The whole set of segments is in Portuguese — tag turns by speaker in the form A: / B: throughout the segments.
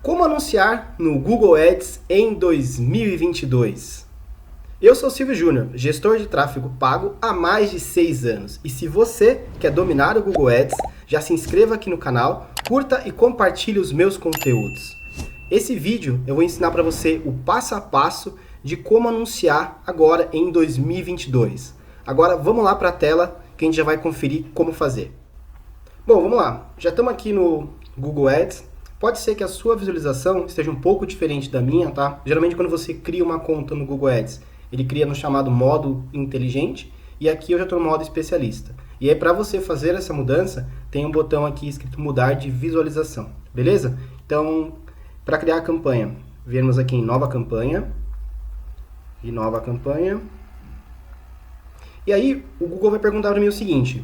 A: Como anunciar no Google Ads em 2022? Eu sou Silvio Júnior, gestor de tráfego pago há mais de 6 anos. E se você quer dominar o Google Ads, já se inscreva aqui no canal, curta e compartilhe os meus conteúdos. Esse vídeo eu vou ensinar para você o passo a passo de como anunciar agora em 2022. Agora vamos lá para a tela que a gente já vai conferir como fazer. Bom, vamos lá. Já estamos aqui no Google Ads. Pode ser que a sua visualização esteja um pouco diferente da minha, tá? Geralmente quando você cria uma conta no Google Ads, ele cria no chamado modo inteligente e aqui eu já estou no modo especialista. E aí para você fazer essa mudança, tem um botão aqui escrito mudar de visualização, beleza? Então, para criar a campanha, viemos aqui em nova campanha e nova campanha. E aí o Google vai perguntar para mim o seguinte: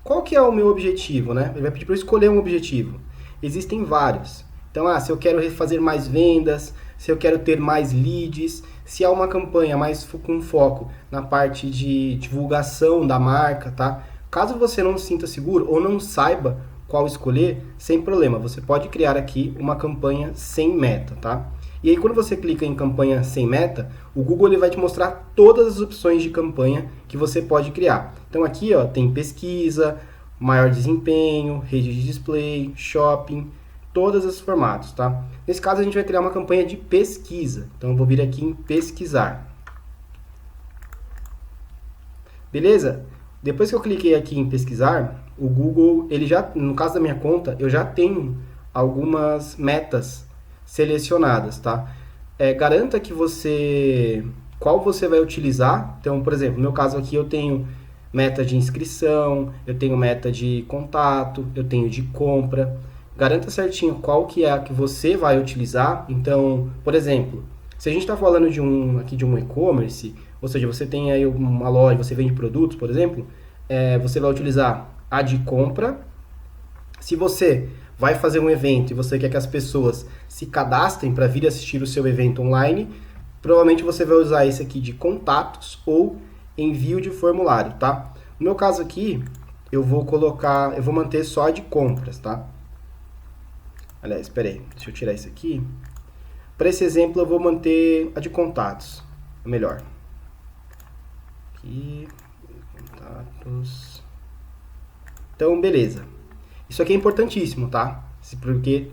A: qual que é o meu objetivo, né? Ele vai pedir para eu escolher um objetivo. Existem vários. Então, se eu quero fazer mais vendas, se eu quero ter mais leads, se há uma campanha mais com foco na parte de divulgação da marca, tá? Caso você não se sinta seguro ou não saiba qual escolher, sem problema, você pode criar aqui uma campanha sem meta, tá? E aí quando você clica em campanha sem meta, o Google ele vai te mostrar todas as opções de campanha que você pode criar. Então aqui tem pesquisa, maior desempenho, rede de display, shopping, todos os formatos, tá? Nesse caso a gente vai criar uma campanha de pesquisa. Então eu vou vir aqui em pesquisar. Beleza? Depois que eu cliquei aqui em pesquisar, o Google, ele já, no caso da minha conta, eu já tenho algumas metas selecionadas, tá? Garanta que qual você vai utilizar. Então, por exemplo, no meu caso aqui eu tenho meta de inscrição, eu tenho meta de contato, eu tenho de compra. Garanta certinho qual que é a que você vai utilizar. Então, por exemplo, se a gente está falando aqui de um e-commerce, ou seja, você tem aí uma loja, você vende produtos, por exemplo, você vai utilizar a de compra. Se você vai fazer um evento e você quer que as pessoas se cadastrem para vir assistir o seu evento online, provavelmente você vai usar esse aqui de contatos ou envio de formulário, tá? No meu caso aqui, eu vou manter só a de compras, tá? Aliás, espera aí, deixa eu tirar isso aqui. Para esse exemplo, eu vou manter a de contatos, melhor. Aqui, contatos. Então, beleza. Isso aqui é importantíssimo, tá? Porque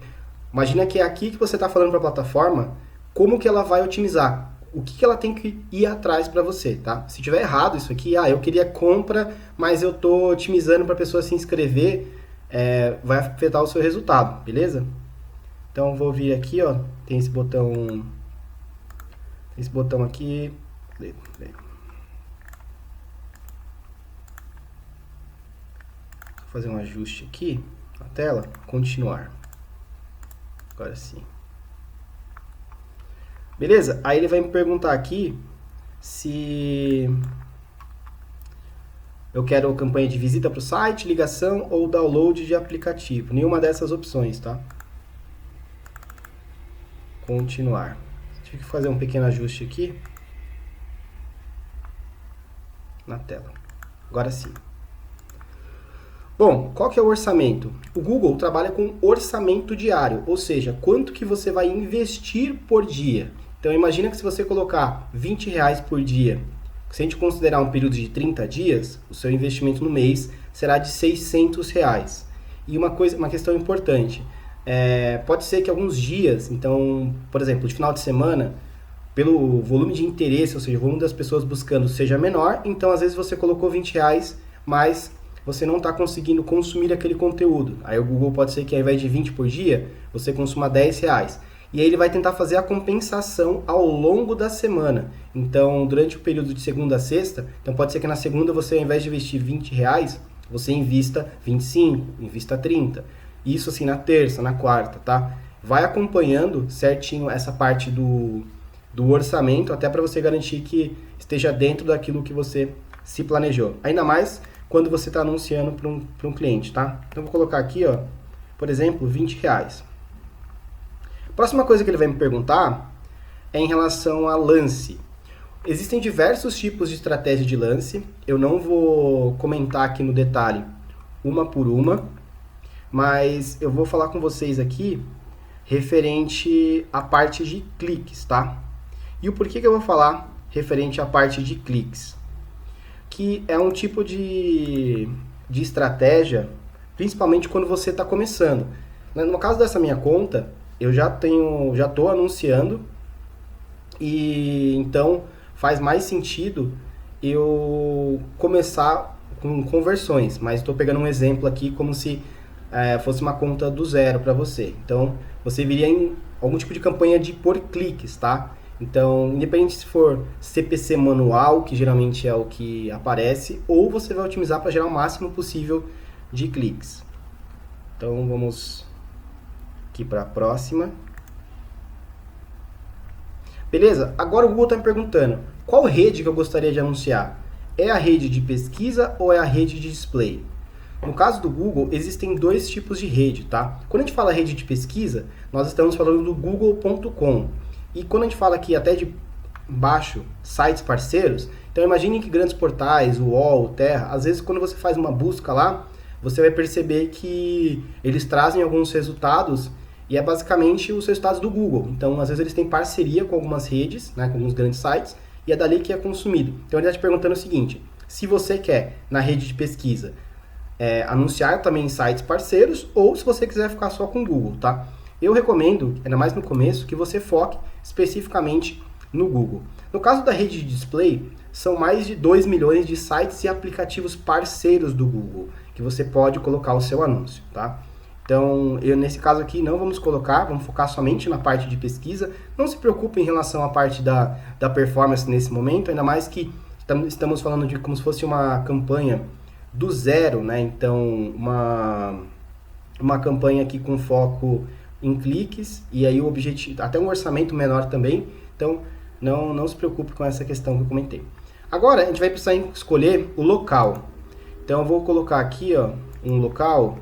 A: imagina que é aqui que você está falando para a plataforma como que ela vai otimizar. O que ela tem que ir atrás para você, tá? Se tiver errado isso aqui, eu queria compra, mas eu estou otimizando para a pessoa se inscrever, vai afetar o seu resultado, beleza? Então, vou vir aqui, tem esse botão aqui. Vou fazer um ajuste aqui na tela, continuar. Agora sim. Beleza? Aí ele vai me perguntar aqui se eu quero campanha de visita para o site, ligação ou download de aplicativo. Nenhuma dessas opções, tá? Continuar. Tive que fazer um pequeno ajuste aqui na tela. Agora sim. Bom, qual que é o orçamento? O Google trabalha com orçamento diário, ou seja, quanto que você vai investir por dia. Então imagina que se você colocar R$20 por dia, se a gente considerar um período de 30 dias, o seu investimento no mês será de R$600. E uma questão importante, pode ser que alguns dias, então, por exemplo, de final de semana, pelo volume de interesse, ou seja, o volume das pessoas buscando seja menor, então às vezes você colocou R$20, mas você não está conseguindo consumir aquele conteúdo. Aí o Google pode ser que ao invés de 20 por dia, você consuma R$10. E aí ele vai tentar fazer a compensação ao longo da semana. Então, durante o período de segunda a sexta, então pode ser que na segunda você, ao invés de investir R$20, você invista 25, invista 30. Isso assim na terça, na quarta, tá? Vai acompanhando certinho essa parte do orçamento, até para você garantir que esteja dentro daquilo que você se planejou. Ainda mais quando você está anunciando para um cliente, tá? Então, vou colocar aqui, por exemplo, R$20. Próxima coisa que ele vai me perguntar é em relação a lance. Existem diversos tipos de estratégia de lance. Eu não vou comentar aqui no detalhe uma por uma, mas eu vou falar com vocês aqui referente à parte de cliques, tá? E o porquê que eu vou falar referente à parte de cliques? Que é um tipo de estratégia, principalmente quando você está começando. No caso dessa minha conta, eu já estou anunciando, e então faz mais sentido eu começar com conversões, mas estou pegando um exemplo aqui como se fosse uma conta do zero para você. Então, você viria em algum tipo de campanha de por cliques, tá? Então, independente se for CPC manual, que geralmente é o que aparece, ou você vai otimizar para gerar o máximo possível de cliques. Então, vamos aqui para a próxima. Beleza? Agora o Google está me perguntando, qual rede que eu gostaria de anunciar? É a rede de pesquisa ou é a rede de display? No caso do Google, existem dois tipos de rede, tá? Quando a gente fala rede de pesquisa, nós estamos falando do google.com. E quando a gente fala aqui até de baixo, sites parceiros, então imagine que grandes portais, o UOL, o Terra, às vezes quando você faz uma busca lá, você vai perceber que eles trazem alguns resultados e é basicamente os resultados do Google. Então, às vezes eles têm parceria com algumas redes, né, com alguns grandes sites, e é dali que é consumido. Então, ele está te perguntando o seguinte, se você quer, na rede de pesquisa, anunciar também em sites parceiros, ou se você quiser ficar só com o Google, tá? Eu recomendo, ainda mais no começo, que você foque especificamente no Google. No caso da rede de display, são mais de 2 milhões de sites e aplicativos parceiros do Google, que você pode colocar o seu anúncio, tá? Então, nesse caso aqui, não vamos colocar, vamos focar somente na parte de pesquisa. Não se preocupe em relação à parte da performance nesse momento, ainda mais que estamos falando de como se fosse uma campanha do zero, né? Então, uma campanha aqui com foco em cliques, e aí o objetivo, até um orçamento menor também. Então, não se preocupe com essa questão que eu comentei. Agora, a gente vai precisar escolher o local. Então, eu vou colocar aqui, ó, um local.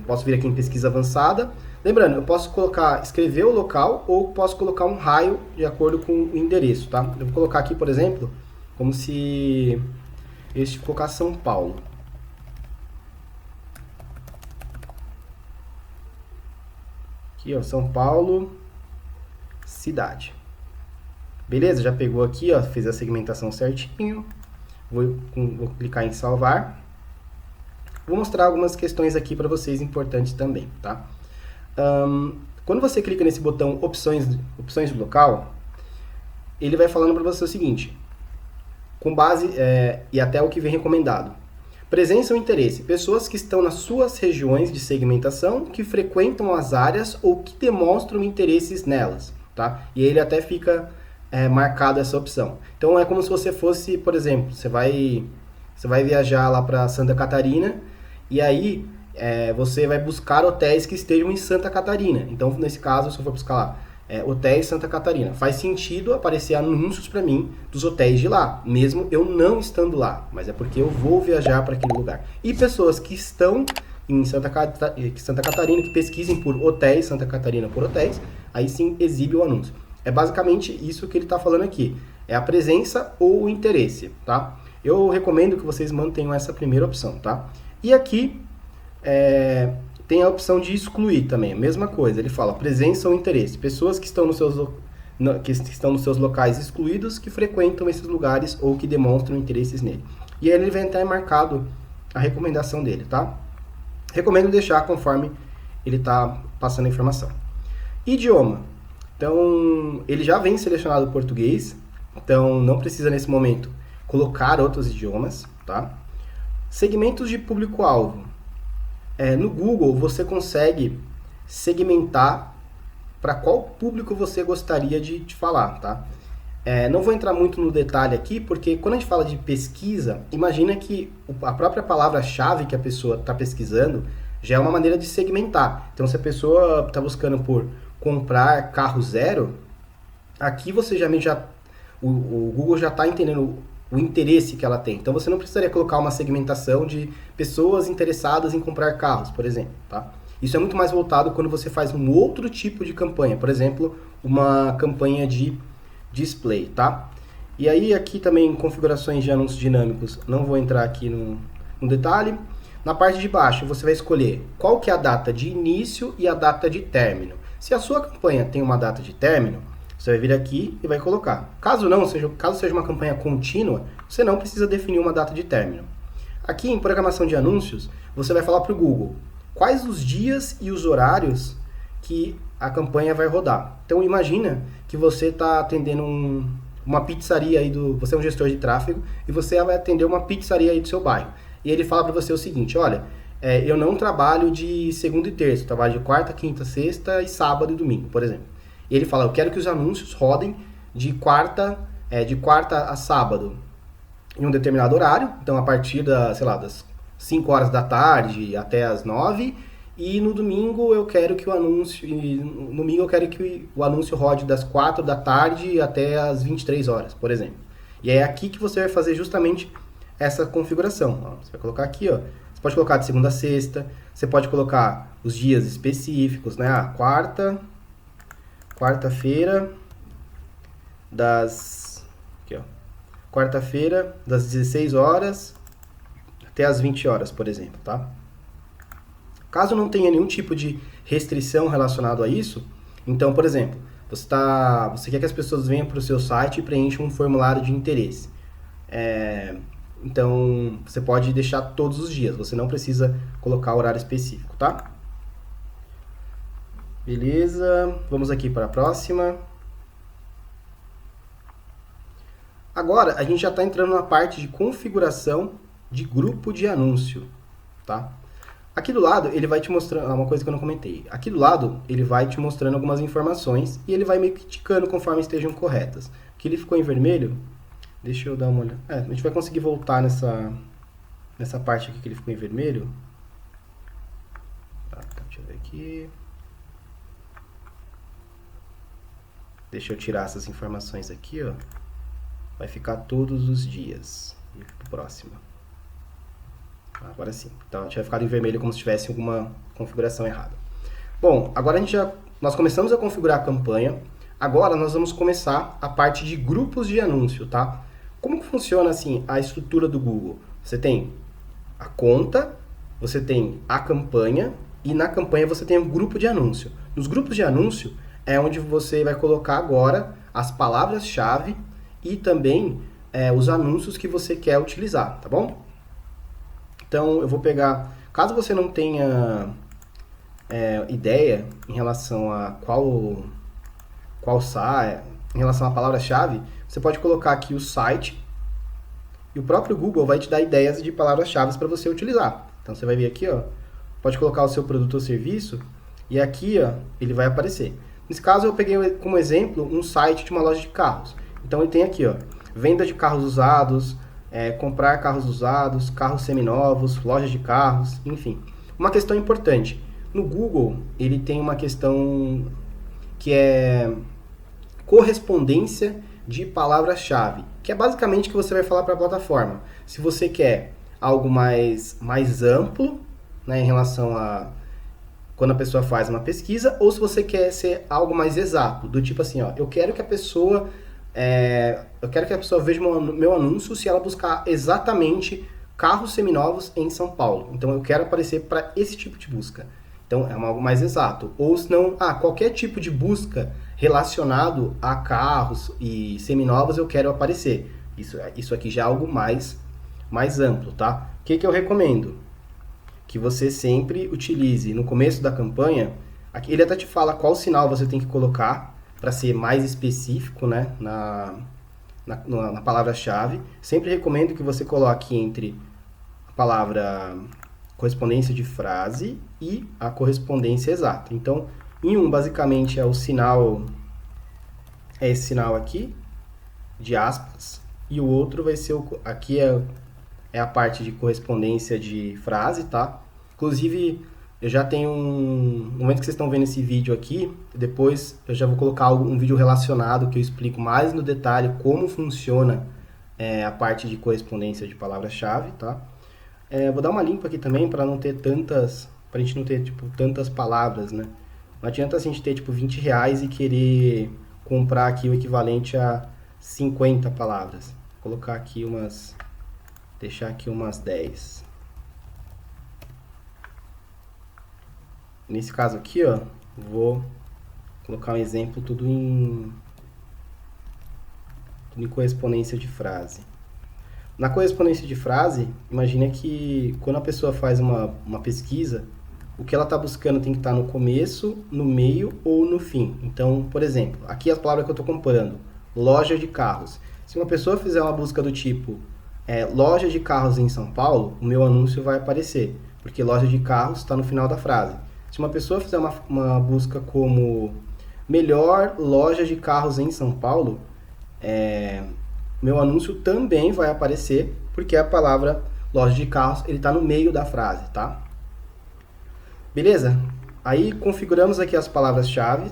A: Posso vir aqui em pesquisa avançada. Lembrando, eu posso escrever o local, ou posso colocar um raio de acordo com o endereço, tá? Eu vou colocar aqui, por exemplo, como se este colocar São Paulo. Aqui, ó, São Paulo, cidade. Beleza? Já pegou aqui, ó, fez a segmentação certinho. Vou clicar em salvar. Vou mostrar algumas questões aqui para vocês importantes também, tá? Quando você clica nesse botão opções do local, ele vai falando para você o seguinte, com base e até o que vem recomendado. Presença ou interesse, pessoas que estão nas suas regiões de segmentação, que frequentam as áreas ou que demonstram interesses nelas, tá? E ele até fica marcado essa opção. Então é como se você fosse, por exemplo, você vai viajar lá para Santa Catarina, e aí você vai buscar hotéis que estejam em Santa Catarina. Então, nesse caso, se eu for buscar lá, hotéis Santa Catarina, faz sentido aparecer anúncios para mim dos hotéis de lá, mesmo eu não estando lá, mas é porque eu vou viajar para aquele lugar. E pessoas que estão em Santa Catarina, que pesquisem por hotéis, Santa Catarina por hotéis, aí sim exibe o anúncio. É basicamente isso que ele está falando aqui, é a presença ou o interesse, tá? Eu recomendo que vocês mantenham essa primeira opção, tá? E aqui tem a opção de excluir também, a mesma coisa, ele fala presença ou interesse, pessoas que estão nos seus locais excluídos, que frequentam esses lugares ou que demonstram interesses nele. E aí ele vem até marcado a recomendação dele, tá? Recomendo deixar conforme ele está passando a informação. Idioma. Então, ele já vem selecionado o português, então não precisa nesse momento colocar outros idiomas, tá? Segmentos de público-alvo. No Google você consegue segmentar para qual público você gostaria de falar, tá? Não vou entrar muito no detalhe aqui, porque quando a gente fala de pesquisa, imagina que a própria palavra-chave que a pessoa está pesquisando já é uma maneira de segmentar. Então, se a pessoa está buscando por comprar carro zero, aqui você o Google já está entendendo o interesse que ela tem. Então, você não precisaria colocar uma segmentação de pessoas interessadas em comprar carros, por exemplo, tá? Isso é muito mais voltado quando você faz um outro tipo de campanha, por exemplo, uma campanha de display, tá? E aí, aqui também, configurações de anúncios dinâmicos, não vou entrar aqui no detalhe. Na parte de baixo, você vai escolher qual que é a data de início e a data de término. Se a sua campanha tem uma data de término, você vai vir aqui e vai colocar. Caso seja uma campanha contínua, você não precisa definir uma data de término. Aqui em programação de anúncios, você vai falar para o Google quais os dias e os horários que a campanha vai rodar. Então imagina que você está atendendo uma pizzaria aí você é um gestor de tráfego e você vai atender uma pizzaria aí do seu bairro. E ele fala para você o seguinte, olha, eu não trabalho de segunda e terça, eu trabalho de quarta, quinta, sexta e sábado e domingo, por exemplo. E ele fala, eu quero que os anúncios rodem de quarta a sábado em um determinado horário, então a partir das 5 horas da tarde até as 9, e no domingo eu quero que o anúncio rode das 4 da tarde até as 23 horas, por exemplo. E é aqui que você vai fazer justamente essa configuração. Ó, você vai colocar aqui, ó, você pode colocar de segunda a sexta, você pode colocar os dias específicos, né? Quarta-feira quarta-feira das 16 horas até as 20 horas, por exemplo, tá? Caso não tenha nenhum tipo de restrição relacionado a isso, então, por exemplo, você quer que as pessoas venham para o seu site e preencham um formulário de interesse. Então, você pode deixar todos os dias, você não precisa colocar horário específico, tá? Beleza, vamos aqui para a próxima. Agora, a gente já está entrando na parte de configuração de grupo de anúncio, tá? Aqui do lado, ele vai te mostrando, uma coisa que eu não comentei. Aqui do lado, ele vai te mostrando algumas informações e ele vai meio que ticando conforme estejam corretas. Aqui ele ficou em vermelho, deixa eu dar uma olhada. A gente vai conseguir voltar nessa parte aqui que ele ficou em vermelho. Tá, deixa eu ver aqui. Deixa eu tirar essas informações aqui, ó. Vai ficar todos os dias. E pro próximo. Agora sim. Então, tinha ficado em vermelho como se tivesse alguma configuração errada. Bom, agora nós começamos a configurar a campanha. Agora nós vamos começar a parte de grupos de anúncio, tá? Como que funciona assim a estrutura do Google? Você tem a conta, você tem a campanha e na campanha você tem um grupo de anúncio. Nos grupos de anúncio é onde você vai colocar agora as palavras-chave e também os anúncios que você quer utilizar, tá bom? Então, eu vou pegar... Caso você não tenha ideia em relação a qual site, em relação à palavra-chave, você pode colocar aqui o site e o próprio Google vai te dar ideias de palavras-chave para você utilizar. Então, você vai vir aqui, ó, pode colocar o seu produto ou serviço e aqui, ó, ele vai aparecer. Nesse caso, eu peguei como exemplo um site de uma loja de carros. Então, ele tem aqui, ó, venda de carros usados, comprar carros usados, carros seminovos, lojas de carros, enfim. Uma questão importante, no Google ele tem uma questão que é correspondência de palavra-chave, que é basicamente o que você vai falar para a plataforma. Se você quer algo mais amplo, né, em relação a quando a pessoa faz uma pesquisa, ou se você quer ser algo mais exato, do tipo assim, ó, eu quero que a pessoa veja meu anúncio se ela buscar exatamente carros seminovos em São Paulo. Então eu quero aparecer para esse tipo de busca. Então é algo mais exato. Ou se não, qualquer tipo de busca relacionado a carros e seminovos eu quero aparecer. Isso aqui já é algo mais amplo, tá? O que eu recomendo? Que você sempre utilize no começo da campanha, aqui ele até te fala qual sinal você tem que colocar para ser mais específico, né, na palavra-chave. Sempre recomendo que você coloque entre a palavra correspondência de frase e a correspondência exata. Então, em basicamente é o sinal, é esse sinal aqui, de aspas, e o outro vai ser, aqui é a parte de correspondência de frase, tá? Inclusive, eu já tenho no momento que vocês estão vendo esse vídeo aqui, depois eu já vou colocar um vídeo relacionado que eu explico mais no detalhe como funciona a parte de correspondência de palavra-chave, tá? Vou dar uma limpa aqui também para não ter pra gente não ter tipo tantas palavras, né? Não adianta a gente ter tipo 20 reais e querer comprar aqui o equivalente a 50 palavras. Vou colocar aqui deixar aqui umas 10. Nesse caso aqui, ó, vou colocar um exemplo tudo em correspondência de frase. Na correspondência de frase, imagine que quando a pessoa faz uma pesquisa, o que ela está buscando tem que estar no começo, no meio ou no fim. Então, por exemplo, aqui as palavras que eu estou comparando, loja de carros. Se uma pessoa fizer uma busca do tipo loja de carros em São Paulo, o meu anúncio vai aparecer, porque loja de carros está no final da frase. Se uma pessoa fizer uma busca como melhor loja de carros em São Paulo, meu anúncio também vai aparecer, porque a palavra loja de carros ele está no meio da frase, tá? Beleza? Aí configuramos aqui as palavras-chave.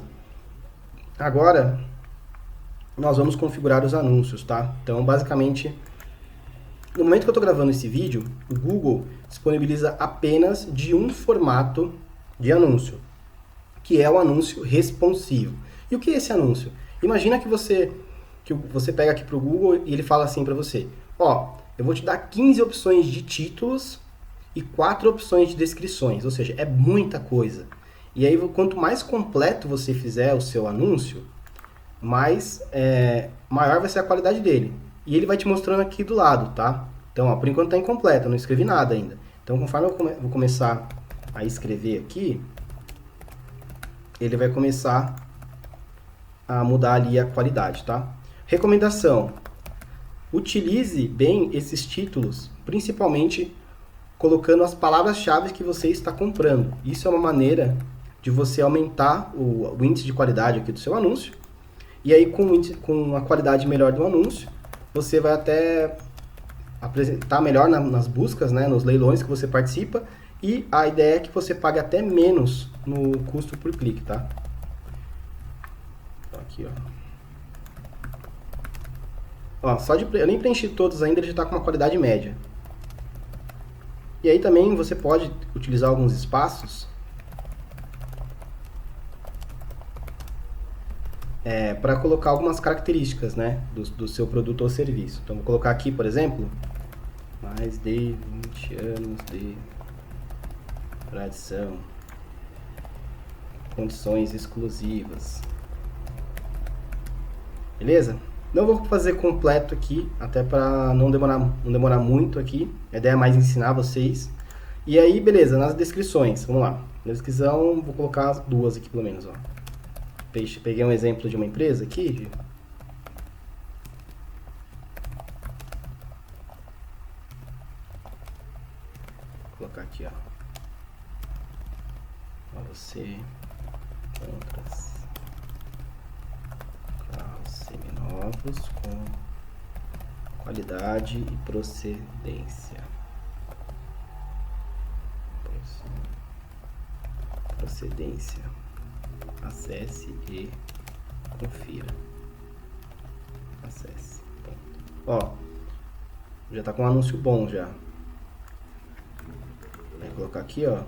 A: Agora, nós vamos configurar os anúncios, tá? Então, basicamente, no momento que eu estou gravando esse vídeo, o Google disponibiliza apenas de um formato de anúncio, que é o anúncio responsivo. E o que é esse anúncio? Imagina que você pega aqui para o Google e ele fala assim para você, ó, eu vou te dar 15 opções de títulos e 4 opções de descrições, ou seja, é muita coisa. E aí, quanto mais completo você fizer o seu anúncio, maior vai ser a qualidade dele. E ele vai te mostrando aqui do lado, tá? Então, ó, por enquanto está incompleto, eu não escrevi nada ainda. Então, conforme eu vou começar a escrever aqui, ele vai começar a mudar ali a qualidade, tá? Recomendação: utilize bem esses títulos, principalmente colocando as palavras-chave que você está comprando. Isso é uma maneira de você aumentar o índice de qualidade aqui do seu anúncio. E aí, com a qualidade melhor do anúncio, você vai até apresentar melhor nas buscas, né, nos leilões que você participa. E a ideia é que você pague até menos no custo por clique, tá? Aqui, ó. Eu nem preenchi todos ainda, ele já está com uma qualidade média. E aí também você pode utilizar alguns espaços para colocar algumas características, né, do seu produto ou serviço. Então, vou colocar aqui, por exemplo, mais de 20 anos de tradição, condições exclusivas. Beleza? Não vou fazer completo aqui, até para não demorar muito aqui. A ideia é mais ensinar vocês. E aí, beleza, nas descrições, vamos lá. Na descrição, vou colocar as duas aqui pelo menos, ó. Peguei um exemplo de uma empresa aqui. Vou colocar aqui, ó. Para você compra carros seminovos com qualidade e procedência. Acesse e confira. Acesse. Pronto. Ó, já tá com um anúncio bom já. Vou colocar aqui, ó.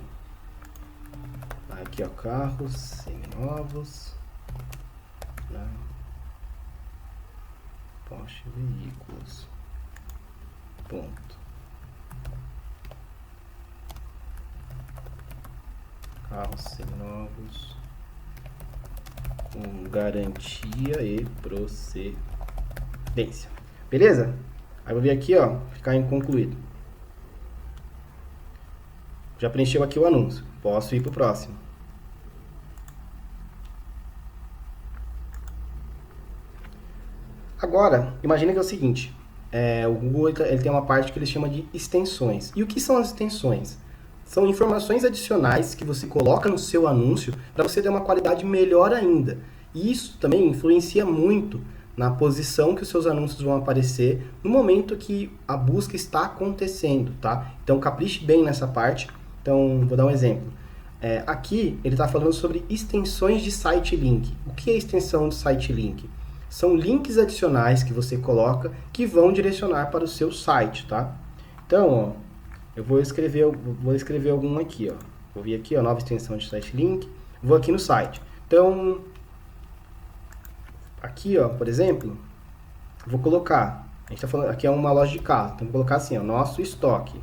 A: Aqui, ó, carros seminovos. Né? Porsche veículos. Ponto. Carros seminovos com garantia e procedência. Beleza? Aí eu vou vir aqui, ó, ficar em concluído. Já preencheu aqui o anúncio. Posso ir para o próximo. Agora, imagina que é o seguinte. O Google ele tem uma parte que ele chama de extensões. E o que são as extensões? São informações adicionais que você coloca no seu anúncio para você ter uma qualidade melhor ainda. E isso também influencia muito na posição que os seus anúncios vão aparecer no momento que a busca está acontecendo, tá? Então, capriche bem nessa parte. Então, vou dar um exemplo. Aqui, ele está falando sobre extensões de site link. O que é extensão de site link? São links adicionais que você coloca que vão direcionar para o seu site, tá? Então, ó, eu vou escrever algum aqui, ó. Vou vir aqui, ó, nova extensão de site link. Vou aqui no site. Então, aqui, ó, por exemplo, vou colocar. A gente tá falando aqui é uma loja de carro. Então, vou colocar assim, ó, nosso estoque.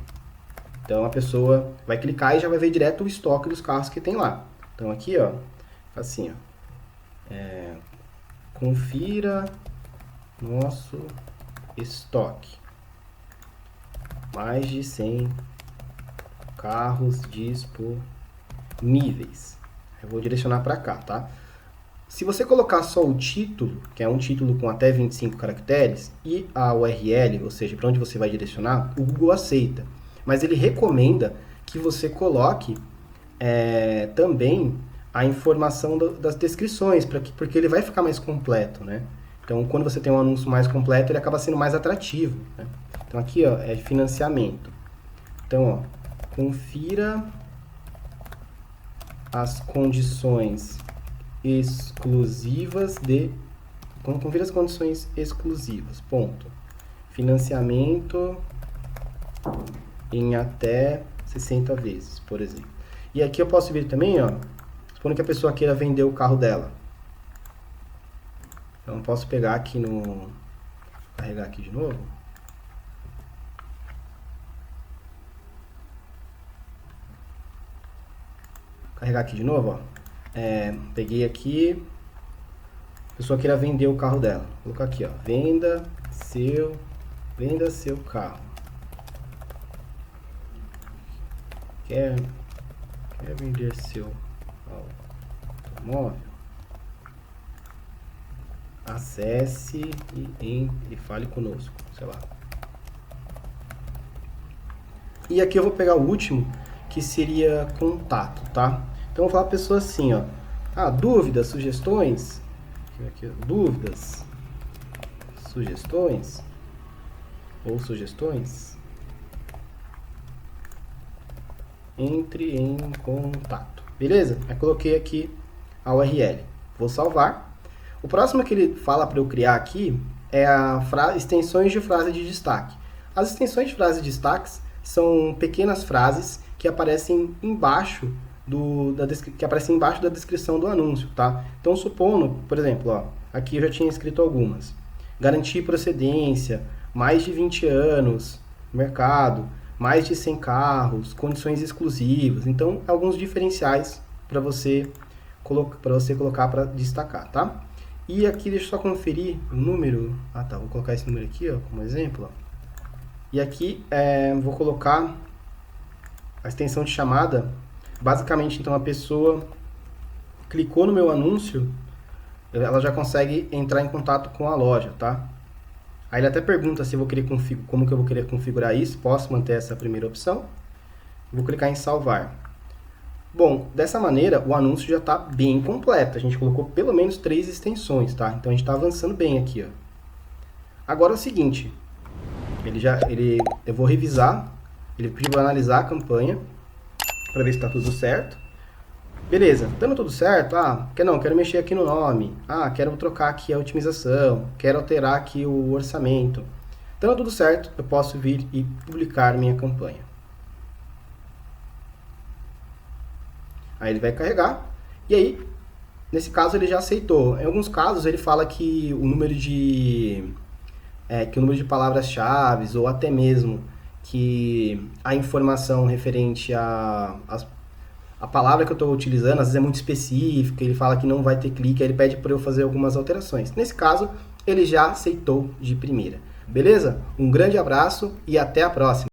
A: Então, a pessoa vai clicar e já vai ver direto o estoque dos carros que tem lá. Então aqui, ó, assim, ó, confira nosso estoque. Mais de 100 carros disponíveis. Eu vou direcionar para cá, tá? Se você colocar só o título, que é um título com até 25 caracteres, e a URL, ou seja, para onde você vai direcionar, o Google aceita. Mas ele recomenda que você coloque também a informação das descrições, porque ele vai ficar mais completo, né? Então, quando você tem um anúncio mais completo, ele acaba sendo mais atrativo, né? Então, aqui, ó, é financiamento. Então, ó, confira as condições exclusivas confira as condições exclusivas, ponto. Financiamento em até 60 vezes, por exemplo. E aqui eu posso ver também, ó, supondo que a pessoa queira vender o carro dela. Então, eu posso pegar aqui carregar aqui de novo. Carregar aqui de novo, ó. Peguei aqui, a pessoa queira vender o carro dela. Vou colocar aqui, ó, venda seu carro. Quer vender seu automóvel? Acesse e fale conosco, sei lá. E aqui eu vou pegar o último, que seria contato, tá? Então eu vou falar para a pessoa assim, ó. Dúvidas, sugestões? Aqui, dúvidas, sugestões ou sugestões? Entre em contato. Beleza? Eu coloquei aqui a URL. Vou salvar. O próximo que ele fala para eu criar aqui é extensões de frase de destaque. As extensões de frase de destaques são pequenas frases que aparecem embaixo da descrição do anúncio, tá? Então, supondo, por exemplo, ó, aqui eu já tinha escrito algumas. Garantir procedência, mais de 20 anos, mercado, mais de 100 carros, condições exclusivas. Então, alguns diferenciais para você colocar para destacar, tá? E aqui, deixa eu só conferir o número. Vou colocar esse número aqui, ó, como exemplo, ó. E aqui, vou colocar a extensão de chamada. Basicamente, então, a pessoa clicou no meu anúncio, ela já consegue entrar em contato com a loja, tá? Aí ele até pergunta se eu vou querer como que eu vou querer configurar isso. Posso manter essa primeira opção. Vou clicar em salvar. Bom, dessa maneira, o anúncio já está bem completo. A gente colocou pelo menos 3 extensões, tá? Então, a gente está avançando bem aqui, ó. Agora é o seguinte, eu vou revisar, ele pediu para analisar a campanha, para ver se está tudo certo. Beleza, dando tudo certo, quero mexer aqui no nome, quero trocar aqui a otimização, quero alterar aqui o orçamento. Dando tudo certo, eu posso vir e publicar minha campanha. Aí ele vai carregar, e aí, nesse caso ele já aceitou. Em alguns casos ele fala que o número de palavras-chave, ou até mesmo que a informação referente a palavra que eu estou utilizando, às vezes é muito específica, ele fala que não vai ter clique, aí ele pede para eu fazer algumas alterações. Nesse caso, ele já aceitou de primeira. Beleza? Um grande abraço e até a próxima!